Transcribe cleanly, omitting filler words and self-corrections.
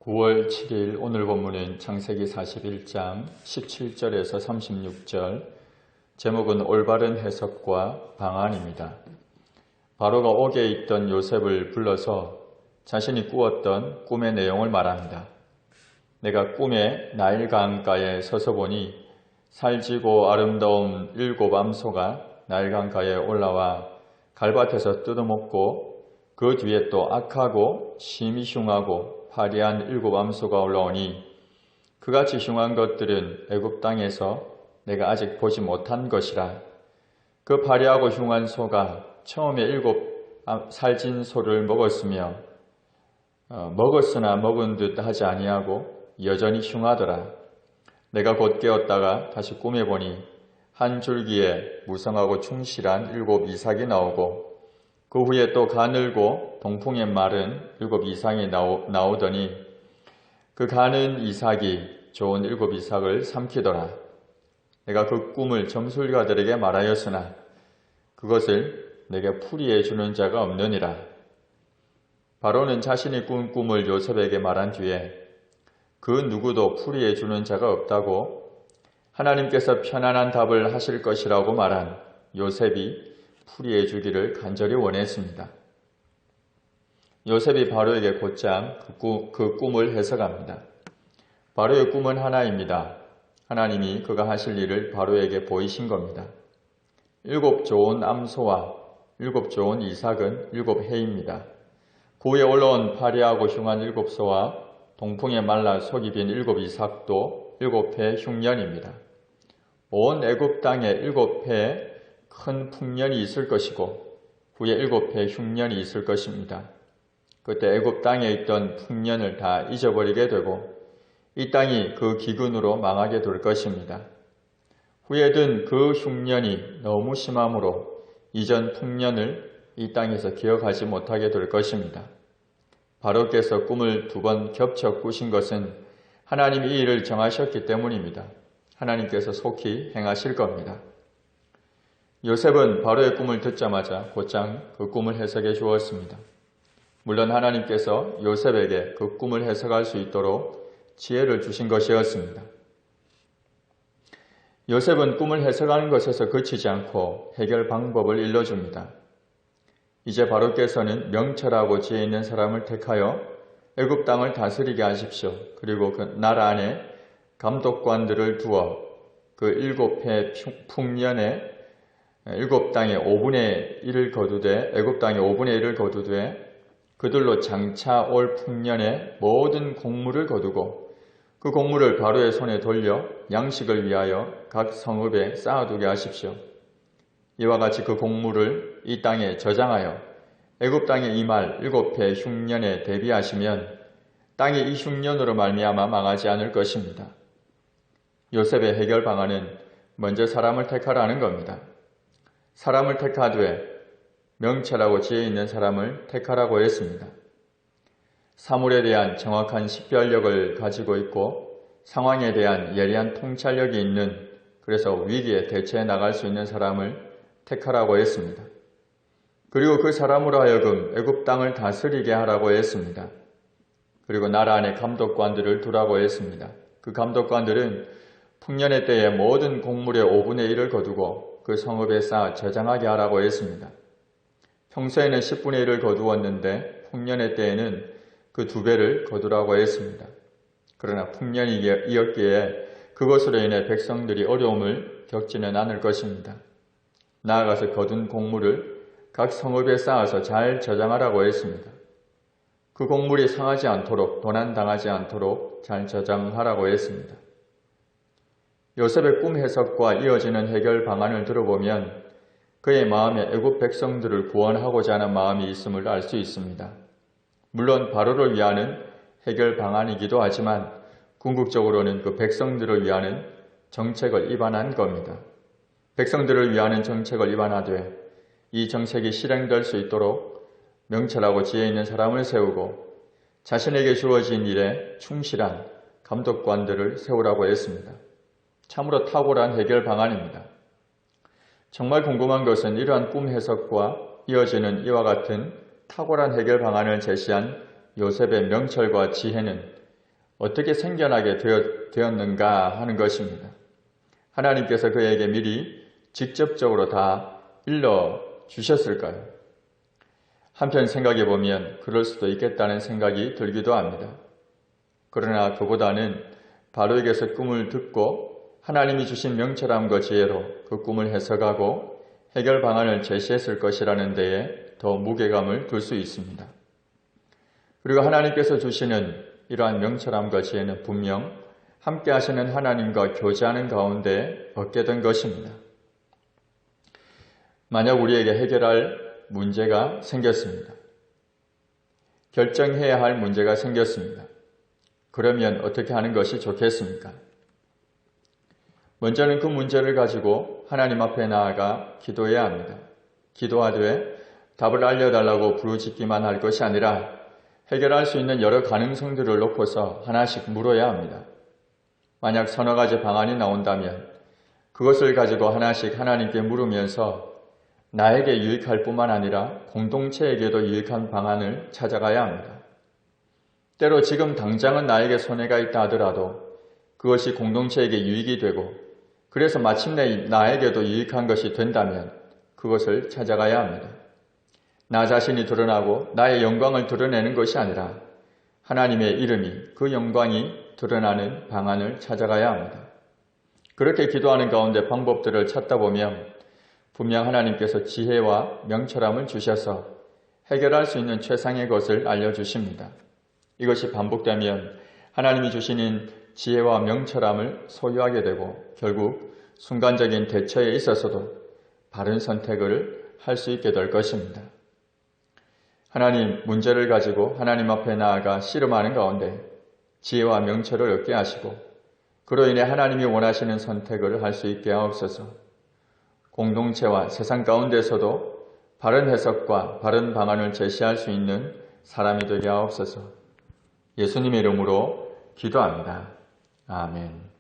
9월 7일 오늘 본문은 창세기 41장 17절에서 36절, 제목은 올바른 해석과 방안입니다. 바로가 옥에 있던 요셉을 불러서 자신이 꾸었던 꿈의 내용을 말합니다. 내가 꿈에 나일강가에 서서 보니 살지고 아름다운 7 암소가 나일강가에 올라와 갈밭에서 뜯어먹고 그 뒤에 또 악하고 심히 흉하고 화려한 7 암소가 올라오니 그같이 흉한 것들은 애굽 땅에서 내가 아직 보지 못한 것이라. 그 화려하고 흉한 소가 처음에 7 살진 소를 먹었으며 먹었으나 먹은 듯 하지 아니하고 여전히 흉하더라. 내가 곧 깨었다가 다시 꿈에 보니 한 줄기에 무성하고 충실한 7 이삭이 나오고 그 후에 또 가늘고 동풍에 마른 7 이삭이 나오더니 그 가는 이삭이 좋은 7 이삭을 삼키더라. 내가 그 꿈을 점술가들에게 말하였으나 그것을 내게 풀이해 주는 자가 없느니라. 바로는 자신이 꾼 꿈을 요셉에게 말한 뒤에 그 누구도 풀이해 주는 자가 없다고 하나님께서 편안한 답을 하실 것이라고 말한 요셉이 풀이해 주기를 간절히 원했습니다. 요셉이 바로에게 곧장 그 꿈을 해석합니다. 바로의 꿈은 하나입니다. 하나님이 그가 하실 일을 바로에게 보이신 겁니다. 7 좋은 암소와 7 좋은 이삭은 7 해입니다. 그 위에 올라온 화려하고 흉한 7 소와 동풍에 말라 속이 빈 7 이삭도 7해 흉년입니다. 온 애굽 땅에 7해 큰 풍년이 있을 것이고 후에 7해 흉년이 있을 것입니다. 그때 애굽 땅에 있던 풍년을 다 잊어버리게 되고 이 땅이 그 기근으로 망하게 될 것입니다. 후에 든 그 흉년이 너무 심함으로 이전 풍년을 이 땅에서 기억하지 못하게 될 것입니다. 바로께서 꿈을 2번 겹쳐 꾸신 것은 하나님이 이 일을 정하셨기 때문입니다. 하나님께서 속히 행하실 겁니다. 요셉은 바로의 꿈을 듣자마자 곧장 그 꿈을 해석해 주었습니다. 물론 하나님께서 요셉에게 그 꿈을 해석할 수 있도록 지혜를 주신 것이었습니다. 요셉은 꿈을 해석하는 것에서 그치지 않고 해결 방법을 일러줍니다. 이제 바로께서는 명철하고 지혜 있는 사람을 택하여 애굽 땅을 다스리게 하십시오. 그리고 그 나라 안에 감독관들을 두어 그 7해 풍년에 애굽 땅의 5분의 1을 거두되 애굽 땅의 5분의 1을 거두되 그들로 장차 올 풍년에 모든 곡물을 거두고 그 곡물을 바로의 손에 돌려 양식을 위하여 각 성읍에 쌓아두게 하십시오. 이와 같이 그 곡물을 이 땅에 저장하여 애굽 땅에 임할 7해 흉년에 대비하시면 땅이 이 흉년으로 말미암아 망하지 않을 것입니다. 요셉의 해결 방안은 먼저 사람을 택하라는 겁니다. 사람을 택하되 명철하고 지혜 있는 사람을 택하라고 했습니다. 사물에 대한 정확한 식별력을 가지고 있고 상황에 대한 예리한 통찰력이 있는, 그래서 위기에 대처해 나갈 수 있는 사람을 택하라고 했습니다. 그리고 그 사람으로 하여금 애굽 땅을 다스리게 하라고 했습니다. 그리고 나라 안에 감독관들을 두라고 했습니다. 그 감독관들은 풍년의 때에 모든 곡물의 5분의 1을 거두고 그 성읍에 쌓아 저장하게 하라고 했습니다. 평소에는 10분의 1을 거두었는데 풍년의 때에는 그 2배를 거두라고 했습니다. 그러나 풍년이 이었기에 그것으로 인해 백성들이 어려움을 겪지는 않을 것입니다. 나아가서 거둔 곡물을 각 성읍에 쌓아서 잘 저장하라고 했습니다. 그 곡물이 상하지 않도록, 도난당하지 않도록 잘 저장하라고 했습니다. 요셉의 꿈 해석과 이어지는 해결 방안을 들어보면 그의 마음에 애굽 백성들을 구원하고자 하는 마음이 있음을 알 수 있습니다. 물론 바로를 위하는 해결 방안이기도 하지만 궁극적으로는 그 백성들을 위하는 정책을 입안한 겁니다. 백성들을 위하는 정책을 입안하되 이 정책이 실행될 수 있도록 명철하고 지혜 있는 사람을 세우고 자신에게 주어진 일에 충실한 감독관들을 세우라고 했습니다. 참으로 탁월한 해결 방안입니다. 정말 궁금한 것은 이러한 꿈 해석과 이어지는 이와 같은 탁월한 해결 방안을 제시한 요셉의 명철과 지혜는 어떻게 생겨나게 되었는가 하는 것입니다. 하나님께서 그에게 미리 직접적으로 다 일러주셨을까요? 한편 생각해 보면 그럴 수도 있겠다는 생각이 들기도 합니다. 그러나 그보다는 바로에게서 꿈을 듣고 하나님이 주신 명철함과 지혜로 그 꿈을 해석하고 해결 방안을 제시했을 것이라는 데에 더 무게감을 둘 수 있습니다. 그리고 하나님께서 주시는 이러한 명철함과 지혜는 분명 함께 하시는 하나님과 교제하는 가운데 얻게 된 것입니다. 만약 우리에게 해결할 문제가 생겼습니다. 결정해야 할 문제가 생겼습니다. 그러면 어떻게 하는 것이 좋겠습니까? 먼저는 그 문제를 가지고 하나님 앞에 나아가 기도해야 합니다. 기도하되 답을 알려달라고 부르짖기만 할 것이 아니라 해결할 수 있는 여러 가능성들을 놓고서 하나씩 물어야 합니다. 만약 서너 가지 방안이 나온다면 그것을 가지고 하나씩 하나님께 물으면서 나에게 유익할 뿐만 아니라 공동체에게도 유익한 방안을 찾아가야 합니다. 때로 지금 당장은 나에게 손해가 있다 하더라도 그것이 공동체에게 유익이 되고 그래서 마침내 나에게도 유익한 것이 된다면 그것을 찾아가야 합니다. 나 자신이 드러나고 나의 영광을 드러내는 것이 아니라 하나님의 이름이 그 영광이 드러나는 방안을 찾아가야 합니다. 그렇게 기도하는 가운데 방법들을 찾다 보면 분명 하나님께서 지혜와 명철함을 주셔서 해결할 수 있는 최상의 것을 알려주십니다. 이것이 반복되면 하나님이 주시는 지혜와 명철함을 소유하게 되고 결국 순간적인 대처에 있어서도 바른 선택을 할 수 있게 될 것입니다. 하나님 문제를 가지고 하나님 앞에 나아가 씨름하는 가운데 지혜와 명철을 얻게 하시고 그로 인해 하나님이 원하시는 선택을 할 수 있게 하옵소서. 공동체와 세상 가운데서도 바른 해석과 바른 방안을 제시할 수 있는 사람이 되게 하옵소서. 예수님의 이름으로 기도합니다. 아멘.